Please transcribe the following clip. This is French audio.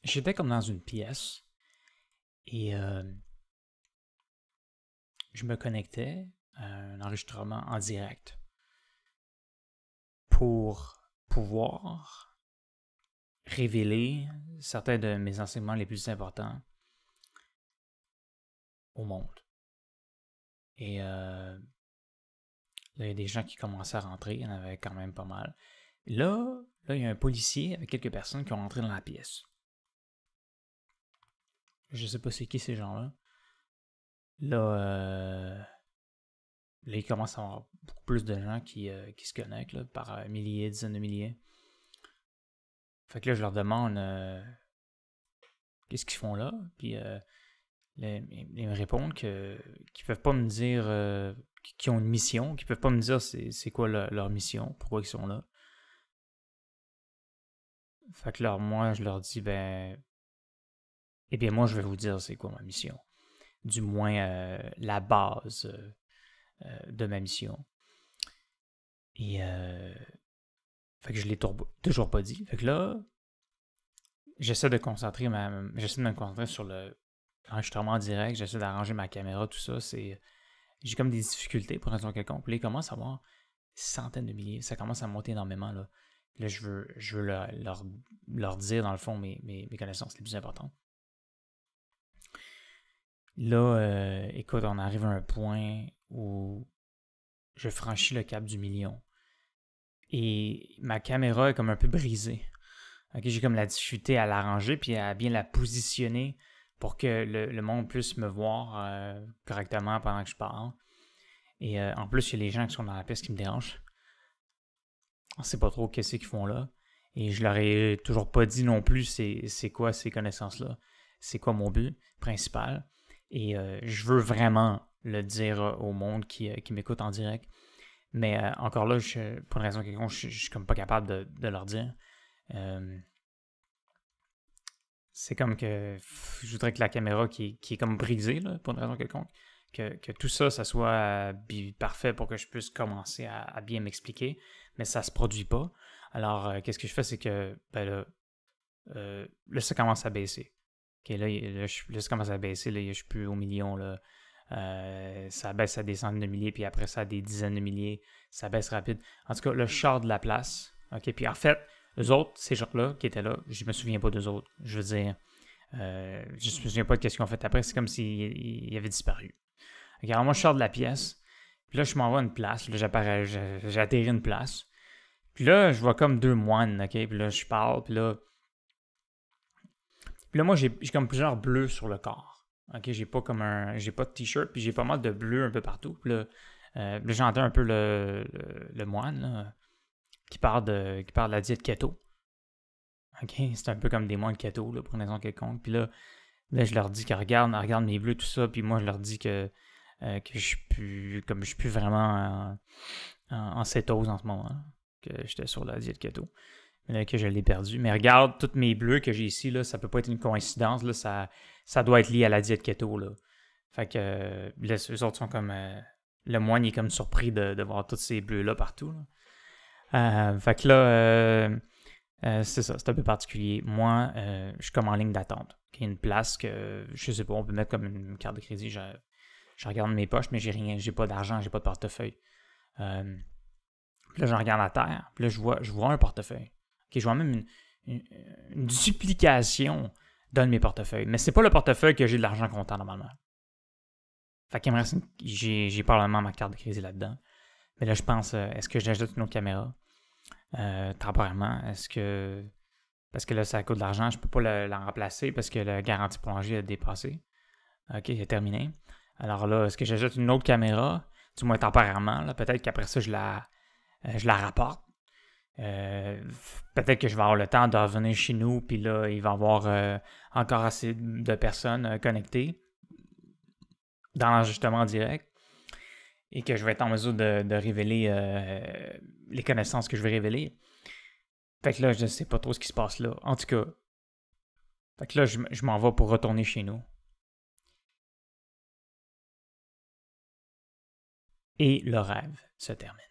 j'étais comme dans une pièce et je me connectais à un enregistrement en direct pour pouvoir révéler certains de mes enseignements les plus importants au monde. Et là, il y a des gens qui commençaient à rentrer, il y en avait quand même pas mal. Là, il y a un policier avec quelques personnes qui ont rentré dans la pièce. Je sais pas c'est qui ces gens-là. Là, il commence à y avoir beaucoup plus de gens qui se connectent là, par milliers, dizaines de milliers. Fait que là, je leur demande qu'est-ce qu'ils font là. Puis ils me répondent qu'ils peuvent pas me dire qu'ils ont une mission, qu'ils peuvent pas me dire c'est quoi leur mission, pourquoi ils sont là. Fait que là, moi, je leur dis, eh bien, moi, je vais vous dire c'est quoi ma mission. Du moins, la base de ma mission. Et fait que je l'ai toujours pas dit. Fait que là, j'essaie de me concentrer sur l'enregistrement en direct, j'essaie d'arranger ma caméra, tout ça. J'ai comme des difficultés pour une raison quelconque. Puis là, il commence à avoir centaines de milliers. Ça commence à monter énormément, là. Puis là, je veux leur dire, dans le fond, mes connaissances les plus importantes. Là, écoute, on arrive à un point où je franchis le cap du million. Et ma caméra est comme un peu brisée. Okay, j'ai comme la difficulté à l'arranger puis à bien la positionner pour que le monde puisse me voir correctement pendant que je parle. Et en plus, il y a les gens qui sont dans la pièce qui me dérangent. On ne sait pas trop qu'est-ce qu'ils font là. Et je leur ai toujours pas dit non plus c'est quoi ces connaissances-là. C'est quoi mon but principal. Et je veux vraiment le dire au monde qui m'écoute en direct. Mais encore là, pour une raison quelconque, je suis comme pas capable de leur dire. C'est comme que je voudrais que la caméra qui est comme brisée, là, pour une raison quelconque, que tout ça soit parfait pour que je puisse commencer à bien m'expliquer, mais ça se produit pas. Alors, qu'est-ce que je fais, c'est que là, ça commence à baisser. Okay, là, ça commence à baisser, là, je suis plus au million, là. Ça baisse à des centaines de milliers, puis après ça à des dizaines de milliers, ça baisse rapide. En tout cas, le char de la place. OK, puis en fait, eux autres, ces gens-là qui étaient là, je me souviens pas d'eux autres. Je veux dire, je me souviens pas de ce qu'ils ont fait après, c'est comme s'ils avaient disparu. OK, alors moi, je sors de la pièce, puis là, je m'en vais à une place, là, j'ai atterri une place, puis là, je vois comme deux moines, OK, puis là, je parle, puis là, moi, j'ai comme plusieurs bleus sur le corps. OK, j'ai pas de t-shirt, puis j'ai pas mal de bleu un peu partout. Puis là, j'entends un peu le moine là, qui parle de la diète keto. OK, c'est un peu comme des moines keto, là, pour une raison quelconque. Puis là, je leur dis qu'ils regarde mes bleus, tout ça, puis moi, je leur dis que je suis plus vraiment en cétose en ce moment, là, que j'étais sur la diète keto. Que je l'ai perdu. Mais regarde, tous mes bleus que j'ai ici, là, ça peut pas être une coïncidence. Là, ça doit être lié à la diète keto. Là. Fait que là, eux autres sont comme... le moine est comme surpris de voir tous ces bleus-là partout. Là. Fait que là, c'est ça, c'est un peu particulier. Moi, je suis comme en ligne d'attente. Il y a une place que, je sais pas, on peut mettre comme une carte de crédit. Je regarde mes poches, mais j'ai rien, j'ai pas d'argent, j'ai pas de portefeuille. Puis là, je regarde à terre, puis là, je vois un portefeuille. Okay, je vois même une duplication d'un de mes portefeuilles. Mais c'est pas le portefeuille que j'ai de l'argent comptant normalement. Fait qu'il me reste j'ai probablement ma carte de crédit là-dedans. Mais là, je pense, est-ce que j'ajoute une autre caméra temporairement? Parce que là, ça coûte de l'argent, je peux pas la remplacer parce que la garantie prolongée a dépassé. OK, c'est terminé. Alors là, est-ce que j'ajoute une autre caméra? Du moins temporairement. Là, peut-être qu'après ça, je la rapporte. Peut-être que je vais avoir le temps de revenir chez nous, puis là, il va y avoir encore assez de personnes connectées dans l'enregistrement direct et que je vais être en mesure de révéler les connaissances que je vais révéler. Fait que là, je ne sais pas trop ce qui se passe là. En tout cas, fait que là, je m'en vais pour retourner chez nous. Et le rêve se termine.